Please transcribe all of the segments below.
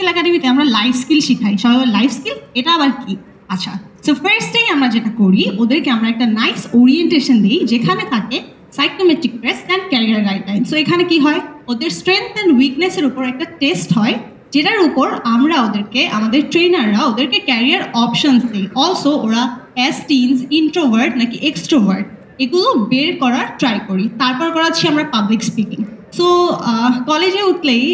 Skill একাডেমিতে আমরা life skill শিখাই। সবাই লাইফ স্কিল এটা আবার কি? আচ্ছা, সো ফার্স্টেই আমরা যেটা করি, ওদেরকে আমরা একটা নাইস ওরিয়েন্টেশন দিই যেখানে থাকে psychometric test and career guideline. So এখানে কি হয়, ওদের স্ট্রেংথ অ্যান্ড উইকনেসের উপর একটা টেস্ট হয়, যেটার উপর আমরা ওদেরকে, আমাদের ট্রেনাররা ওদেরকে ক্যারিয়ার অপশনস দিই। অলসো ওরা অ্যাজ টিনস ইন্ট্রোভার্ট নাকি এক্সট্রোভার্ট এগুলো বের করার ট্রাই করি। তারপর করাচ্ছি আমরা পাবলিক স্পিকিং। সো কলেজে উঠলেই,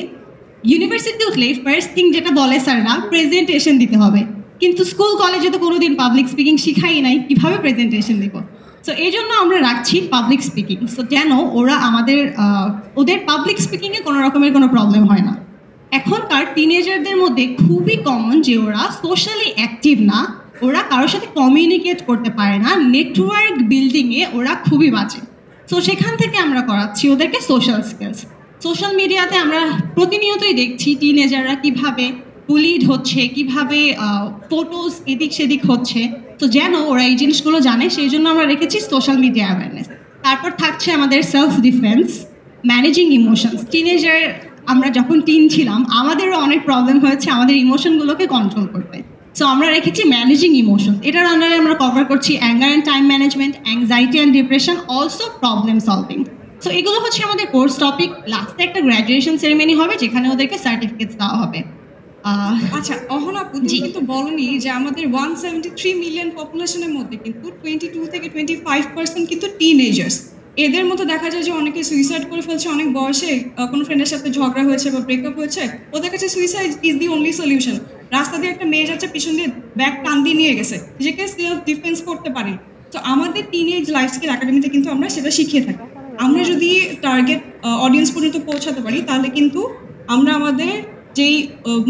ইউনিভার্সিটিতে উঠলেই ফার্স্ট থিং যেটা বলে স্যাররা, প্রেজেন্টেশন দিতে হবে। কিন্তু স্কুল কলেজে তো কোনোদিন পাবলিক স্পিকিং শিখাই নাই, কীভাবে প্রেজেন্টেশন দিব? সো এই জন্য আমরা রাখছি পাবলিক স্পিকিং, সো যেন ওরা আমাদের ওদের পাবলিক স্পিকিংয়ে কোনো রকমের কোনো প্রবলেম হয় না। এখনকার টিনেজারদের মধ্যে খুবই কমন যে ওরা সোশ্যালি অ্যাক্টিভ না, ওরা কারোর সাথে কমিউনিকেট করতে পারে না, নেটওয়ার্ক বিল্ডিংয়ে ওরা খুবই বাজে। সো সেখান থেকে আমরা করাচ্ছি ওদেরকে সোশ্যাল স্কিলস। সোশ্যাল মিডিয়াতে আমরা প্রতিনিয়তই দেখছি টিনেজাররা কীভাবে বুলিড হচ্ছে, কীভাবে ফটোস এদিক সেদিক হচ্ছে। তো যেন ওরা এই জিনিসগুলো জানে, সেই জন্য আমরা রেখেছি সোশ্যাল মিডিয়া অ্যাওয়ারনেস। তারপর থাকছে আমাদের self defence, managing emotions. Teenager আমরা যখন টিন ছিলাম আমাদেরও অনেক প্রবলেম হয়েছে আমাদের ইমোশনগুলোকে কন্ট্রোল করতে। সো আমরা রেখেছি ম্যানেজিং ইমোশন। এটার আন্ডারে আমরা কভার করছি anger and time management, anxiety and depression, also problem solving. So এগুলো হচ্ছে আমাদের কোর্স টপিক। লাস্টে একটা গ্র্যাজুয়েশন সেরেমনি হবে যেখানে ওদেরকে সার্টিফিকেটস দেওয়া হবে। আচ্ছা, অহনা আপনি কিন্তু বলনি যে আমাদের 173 মিলিয়ন পপুলেশনের মধ্যে কিন্তু 22 থেকে 25% কিন্তু টিনেজার্স। এদের মধ্যে দেখা যায় যে অনেকে সুইসাইড করে ফেলছে অনেক বয়সে, কোনো ফ্রেন্ডের সাথে ঝগড়া হয়েছে বা ব্রেকআপ হয়েছে, ওদের কাছে suicide is the only solution. রাস্তা দিয়ে একটা মেয়ে যাচ্ছে, পিছন দিয়ে ব্যাগ টান দিয়ে নিয়ে গেছে, নিজেকে সেলফ ডিফেন্স করতে পারে। তো আমাদের টিনেজ লাইফ স্কিল একাডেমিতে কিন্তু আমরা সেটা শিখিয়ে থাকি। আমরা যদি টার্গেট অডিয়েন্স পর্যন্ত পৌঁছাতে পারি তাহলে কিন্তু আমরা আমাদের যেই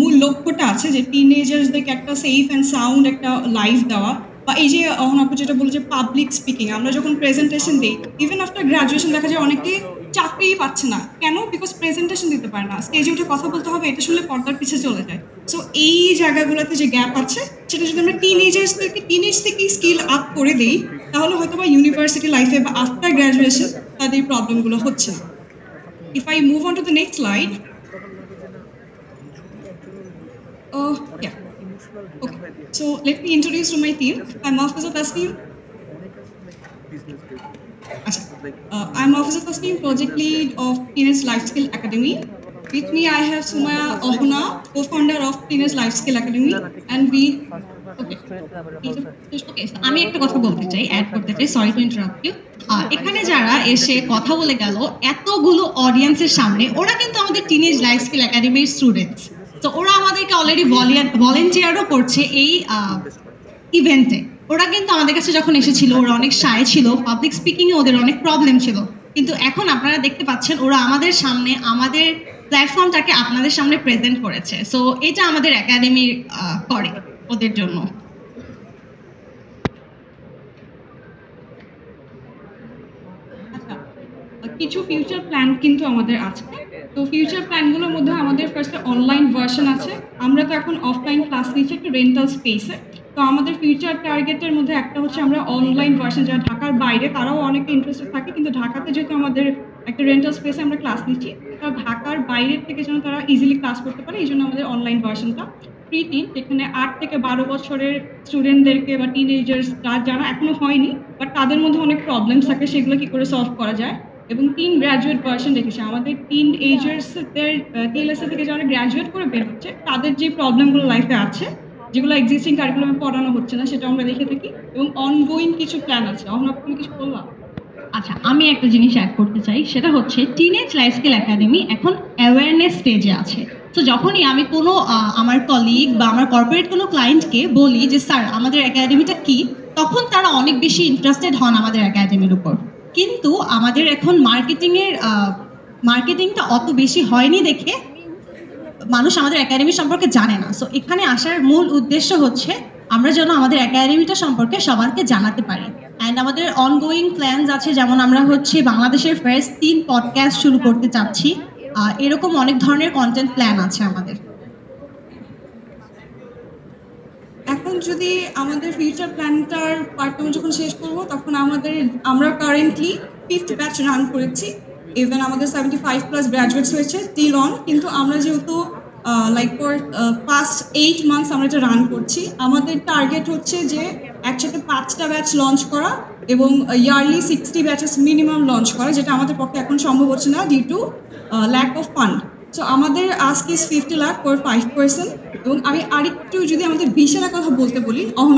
মূল লক্ষ্যটা আছে যে টিনেজার্সদেরকে একটা সেফ অ্যান্ড সাউন্ড একটা লাইফ দেওয়া, বা এই যে আপু যেটা বলে যে পাবলিক স্পিকিং, আমরা যখন প্রেজেন্টেশন দিই, ইভেন আফটার গ্র্যাজুয়েশন দেখা যায় অনেকে চাকরিই পাচ্ছে না। কেন? বিকজ প্রেজেন্টেশন দিতে পারে না, স্টেজে উঠে কথা বলতে হবে, এটা শুনলে পর্দার পিছিয়ে চলে যায়। সো এই জায়গাগুলোতে যে গ্যাপ আছে, সেটা যদি আমরা টিনেজার্সদেরকে টিনেজ থেকেই স্কিল আপ করে দিই, তাহলে হয়তো বা ইউনিভার্সিটি লাইফে বা আফটার গ্র্যাজুয়েশন তাদের প্রবলেমগুলো হচ্ছে না। If I move on to the next slide. Yeah. Okay. So let me introduce to my team. I'm Officer Tasneem. I'm Officer Tasneem, Project Lead of Teenage Life Skill Academy. With me, I have Sumaya Ohuna, co-founder of Teenage Life Skill Academy, and we. Okay. আমি একটা কথা বলতে চাই, add করতে চাই, sorry to interrupt you. এখানে যারা এসে কথা বলে গেল এতগুলো অডিয়েন্সের সামনে, ওরা কিন্তু আমাদের টিনেজ লাইফ স্কিল একাডেমির স্টুডেন্টস। তো ওরা আমাদেরকে অলরেডি ভলেন্টিয়ারও করছে এই ইভেন্টে। ওরা কিন্তু আমাদের কাছে যখন এসেছিল ওরা অনেক শায় ছিল, পাবলিক স্পিকিংয়ে ওদের অনেক প্রবলেম ছিল, কিন্তু এখন আপনারা দেখতে পাচ্ছেন ওরা আমাদের সামনে আমাদের প্ল্যাটফর্মটাকে আপনাদের সামনে প্রেজেন্ট করেছে। সো এটা আমাদের একাডেমি করে ওদের জন্য। কিছু ফিউচার প্ল্যান কিন্তু আমাদের আছে। তো ফিউচার প্ল্যানগুলোর মধ্যে আমাদের ফার্স্টে অনলাইন ভার্সন আছে। আমরা তো এখন অফলাইন ক্লাস নিচ্ছি একটু রেন্টাল স্পেসে। তো আমাদের ফিউচার টার্গেটের মধ্যে একটা হচ্ছে আমরা অনলাইন ভার্সন, যারা ঢাকার বাইরে তারাও অনেকে ইন্টারেস্টেড থাকে, কিন্তু ঢাকাতে যেহেতু আমাদের একটা রেন্টাল স্পেসে আমরা ক্লাস নিচ্ছি, তো ঢাকার বাইরের থেকে যেন তারা ইজিলি ক্লাস করতে পারে, এই জন্য আমাদের অনলাইন ভার্সনটা ফ্রি টিন, যেখানে 8 থেকে 12 বছরের স্টুডেন্টদেরকে বা টিনেজার্স যারা এখনও হয়নি বাট তাদের মধ্যে অনেক প্রবলেমস থাকে, সেগুলো কী করে সলভ করা যায়। এবং 3 গ্র্যাজুয়েট ভার্সন রেখেছে আমাদের টিন এজার্সদের, টিএলএসএ থেকে যারা গ্র্যাজুয়েট করে বের হচ্ছে তাদের যে প্রবলেমগুলো লাইফে আছে, যেগুলো এক্সিস্টিং কারিকুলামে পড়ানো হচ্ছে না, সেটা আমরা দেখে থাকি। এবং অনগোয়িং কিছু প্ল্যান আছে। এখন আপনি কিছু বললাম। আচ্ছা, আমি একটা জিনিস অ্যাড করতে চাই, সেটা হচ্ছে টিনেজ লাইফ স্কিল একাডেমি এখন অ্যাওয়ারনেস স্টেজে আছে। তো যখনই আমি কোনো আমার কলিগ বা আমার কর্পোরেট কোনো ক্লায়েন্টকে বলি যে স্যার আমাদের একাডেমিটা কী, তখন তারা অনেক বেশি ইন্টারেস্টেড হন আমাদের একাডেমির উপর। কিন্তু আমাদের এখন মার্কেটিংটা অত বেশি হয়নি দেখে মানুষ আমাদের একাডেমি সম্পর্কে জানে না। সো এখানে আসার মূল উদ্দেশ্য হচ্ছে আমরা যেন আমাদের একাডেমিটা সম্পর্কে সবাইকে জানাতে পারি। অ্যান্ড আমাদের অনগোয়িং প্ল্যানস আছে, যেমন আমরা হচ্ছে বাংলাদেশের ফার্স্ট 3 পডকাস্ট শুরু করতে চাচ্ছি। এরকম অনেক ধরনের কন্টেন্ট প্ল্যান আছে আমাদের। এখন যদি আমাদের ফিউচার প্ল্যানটার পার্ট যখন শেষ করবো, তখন আমরা কারেন্টলি 5th ব্যাচ রান করেছি। ইভেন আমাদের 75+ গ্র্যাজুয়েটস হয়েছে টিল অন। কিন্তু আমরা যেহেতু লাইক ফর পাস্ট 8 মান্থস আমরা এটা রান করছি। আমাদের টার্গেট হচ্ছে যে একসাথে 5টা ব্যাচ লঞ্চ করা এবং ইয়ারলি 60 ব্যাচেস মিনিমাম লঞ্চ করা, যেটা আমাদের পক্ষে এখন সম্ভব হচ্ছে না due to lack of fund. So আমাদের আস্ক ইজ 50 লাখ ফর 5%। এবং আমি আরেকটু যদি আমাদের ভিশনের কথা বলতে বলি, অহনা